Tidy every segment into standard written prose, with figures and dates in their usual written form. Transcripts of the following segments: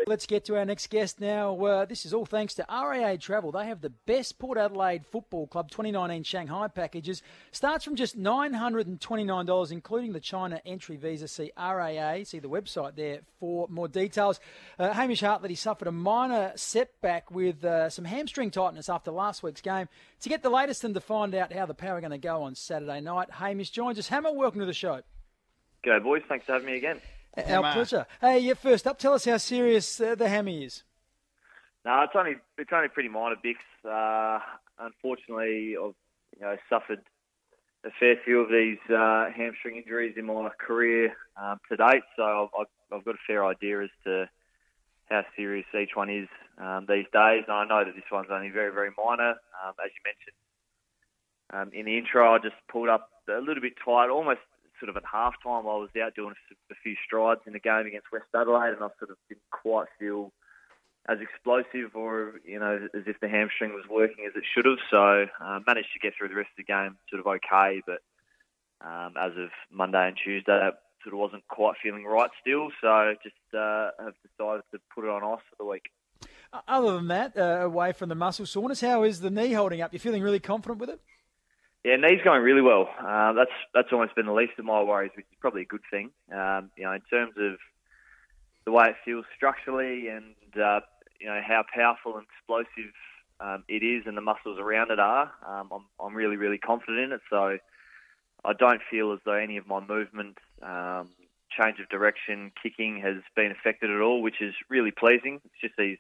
Let's get to our next guest now. This is all thanks to FIVEaa Travel. They have the best Port Adelaide Football Club 2019 Shanghai packages. Starts from just $929, including the China entry visa. See FIVEaa, see the website there for more details. Hamish Hartlett, he suffered a minor setback with some hamstring tightness after last week's game. To get the latest and to find out how the Power are going to go on Saturday night, Hamish joins us. Hammer, welcome to the show. G'day, boys. Thanks for having me again. Our pleasure. Hey, first up, tell us how serious the hammy is. No, it's only pretty minor, Bicks. Unfortunately, I've suffered a fair few of these hamstring injuries in my career to date, so I've got a fair idea as to how serious each one is these days. And I know that this one's only very, very minor. As you mentioned in the intro, I just pulled up a little bit tight, almost sort of at halftime. I was out doing a few strides in the game against West Adelaide, and I sort of didn't quite feel as explosive or, as if the hamstring was working as it should have. So managed to get through the rest of the game sort of okay, but as of Monday and Tuesday, that sort of wasn't quite feeling right still. So just have decided to put it on ice for the week. Other than that, away from the muscle soreness, how is the knee holding up? You feeling really confident with it? Yeah, knee's going really well. That's almost been the least of my worries, which is probably a good thing. In terms of the way it feels structurally and how powerful and explosive it is, and the muscles around it are, I'm really, really confident in it. So I don't feel as though any of my movement, change of direction, kicking has been affected at all, which is really pleasing. It's just these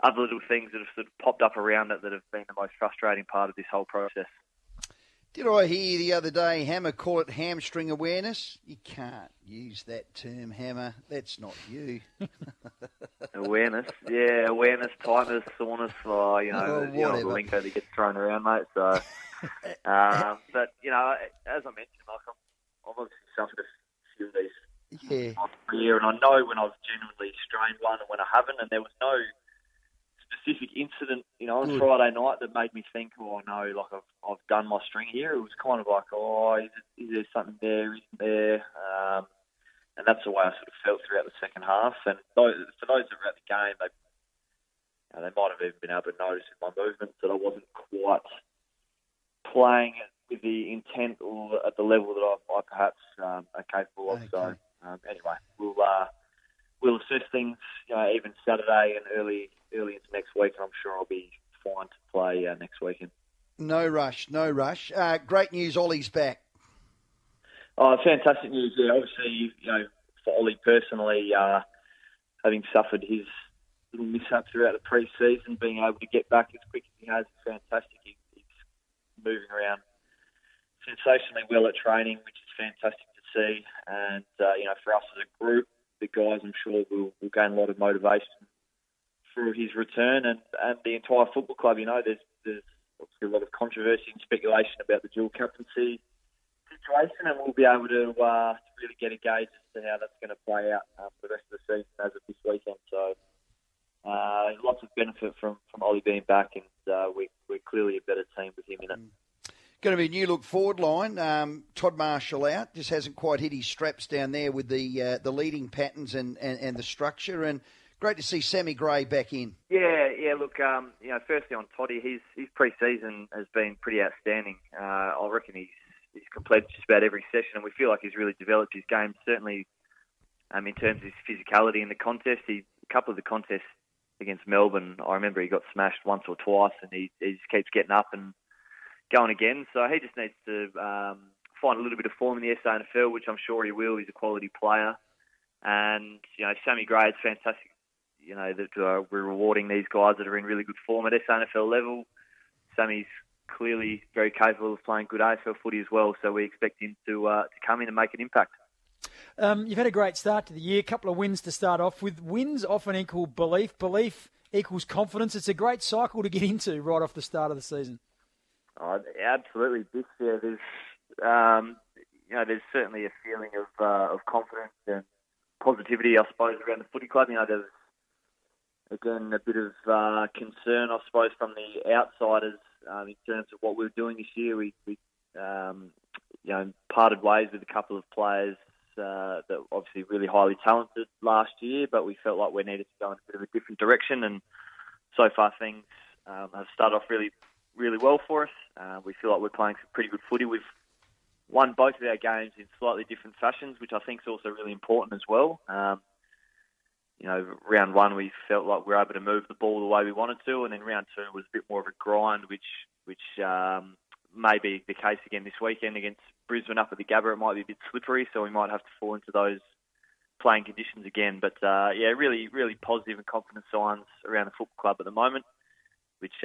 other little things that have sort of popped up around it that have been the most frustrating part of this whole process. Did I hear the other day Hammer call it hamstring awareness? You can't use that term, Hammer. That's not you. Awareness, yeah, awareness, tightness, soreness, the lingo that gets thrown around, mate. So, but as I mentioned, I've obviously suffered a few of these in my career, and I know when I've genuinely strained one and when I haven't, and there was no specific incident, on Friday night that made me think, I've done my string here. It was kind of like, is there something there, isn't there? And that's the way I sort of felt throughout the second half. And for those that were at the game, they might have even been able to notice in my movements that I wasn't quite playing with the intent or at the level that I perhaps are capable of. Okay. So anyway, we'll assess things, even Saturday and early into next week, and I'm sure I'll be fine to play next weekend. No rush. Great news, Ollie's back. Oh, fantastic news. Yeah, obviously, for Ollie personally, having suffered his little mishap throughout the pre-season, being able to get back as quick as he has is fantastic. He's moving around sensationally well at training, which is fantastic to see. And, for us as a group, the guys, I'm sure, will gain a lot of motivation through his return, and the entire football club. There's obviously a lot of controversy and speculation about the dual captaincy situation, and we'll be able to really get a gauge as to how that's going to play out for the rest of the season as of this weekend. So lots of benefit from Ollie being back, and we're clearly a better team with him in it. Going to be a new look forward line. Todd Marshall out, just hasn't quite hit his straps down there with the leading patterns and the structure. And great to see Sammy Gray back in. Yeah. Look, firstly on Toddy, his pre-season has been pretty outstanding. I reckon he's completed just about every session, and we feel like he's really developed his game. Certainly, in terms of his physicality in the contest, a couple of the contests against Melbourne, I remember he got smashed once or twice, and he just keeps getting up and going again. So he just needs to find a little bit of form in the SANFL, which I'm sure he will. He's a quality player. And, Sammy Gray is fantastic, that we're rewarding these guys that are in really good form at SANFL level. Sammy's clearly very capable of playing good AFL footy as well, so we expect him to come in and make an impact. You've had a great start to the year, a couple of wins to start off with. Wins often equal belief. Belief equals confidence. It's a great cycle to get into right off the start of the season. Oh, absolutely. There's certainly a feeling of confidence and positivity, I suppose, around the footy club. There's again a bit of concern, I suppose, from the outsiders in terms of what we're doing this year. We parted ways with a couple of players that obviously really highly talented last year, but we felt like we needed to go in a bit of a different direction. And so far things have started off really, really well for us. We feel like we're playing some pretty good footy. We've won both of our games in slightly different fashions, which I think is also really important as well. Round one we felt like we were able to move the ball the way we wanted to, and then round two was a bit more of a grind, which may be the case again this weekend against Brisbane up at the Gabba. It might be a bit slippery, so we might have to fall into those playing conditions again. But really, really positive and confident signs around the football club at the moment, which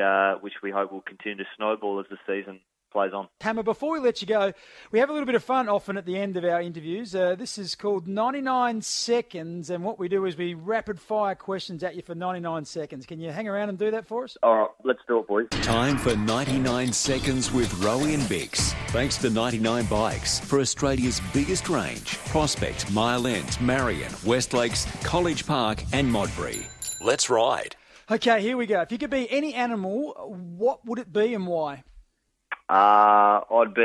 we hope will continue to snowball as the season plays on. Hammer, before we let you go, we have a little bit of fun often at the end of our interviews. This is called 99 Seconds, and what we do is we rapid-fire questions at you for 99 seconds. Can you hang around and do that for us? All right, let's do it, boys. Time for 99 Seconds with Rowey and Bicks. Thanks to 99 Bikes for Australia's biggest range. Prospect, Mile End, Marion, West Lakes, College Park and Modbury. Let's ride. Okay, here we go. If you could be any animal, what would it be and why? I'd like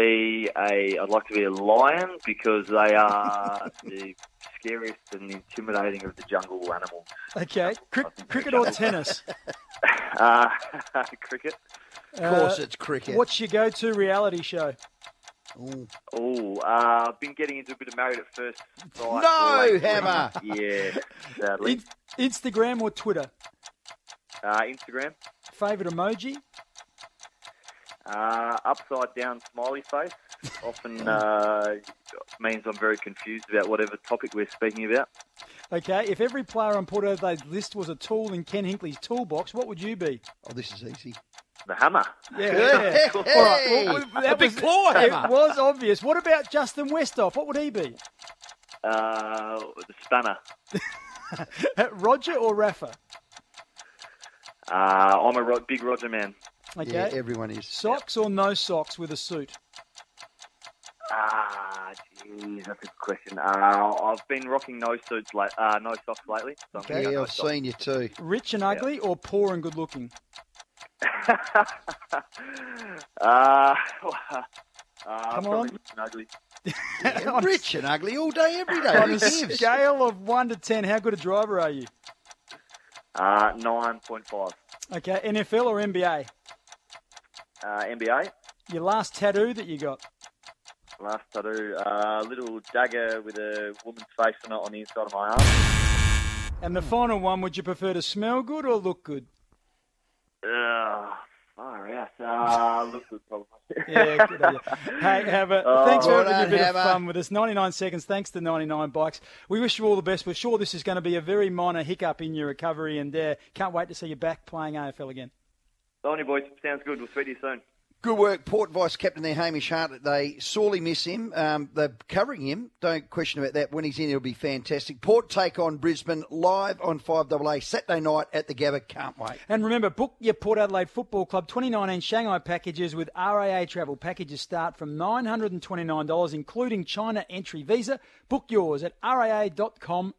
to be a lion because they are the scariest and intimidating of the jungle animals. Okay, cricket or tennis? Cricket. Of course, it's cricket. What's your go-to reality show? I've been getting into a bit of Married at First Sight. No, Hammer. Yeah, sadly. Instagram or Twitter? Instagram. Favourite emoji? Upside down smiley face often means I'm very confused about whatever topic we're speaking about. Okay, if every player on Port Adelaide's list was a tool in Ken Hinkley's toolbox, what would you be? Oh, this is easy. The hammer. Yeah. All right. Well, that big claw hammer. It was obvious. What about Justin Westhoff? What would he be? The spanner. Roger or Rafa? I'm a big Roger man. Okay. Yeah, everyone is. Socks or no socks with a suit? Geez, that's a good question. I've been rocking no socks lately. So Okay, I've seen you too. Rich and ugly or poor and good looking? Come on. Rich and ugly. Yeah, rich and ugly all day, every day. On a scale of 1 to 10, how good a driver are you? 9.5. Okay, NFL or NBA? NBA. Your last tattoo that you got? Last tattoo, a little dagger with a woman's face on it on the inside of my arm. And the final one, would you prefer to smell good or look good? Far out. Look good, probably. Yeah, good idea. Hey, thanks for having a bit of fun with us. 99 seconds, thanks to 99 Bikes. We wish you all the best. We're sure this is going to be a very minor hiccup in your recovery, and can't wait to see you back playing AFL again. On you, boys. Sounds good. We'll speak to you soon. Good work, Port Vice-Captain there, Hamish Hartlett. They sorely miss him. They're covering him. Don't question about that. When he's in, it'll be fantastic. Port take on Brisbane live on 5AA Saturday night at the Gabba. Can't wait. And remember, book your Port Adelaide Football Club 2019 Shanghai packages with FIVEaa travel. Packages start from $929, including China entry visa. Book yours at raa.com.au.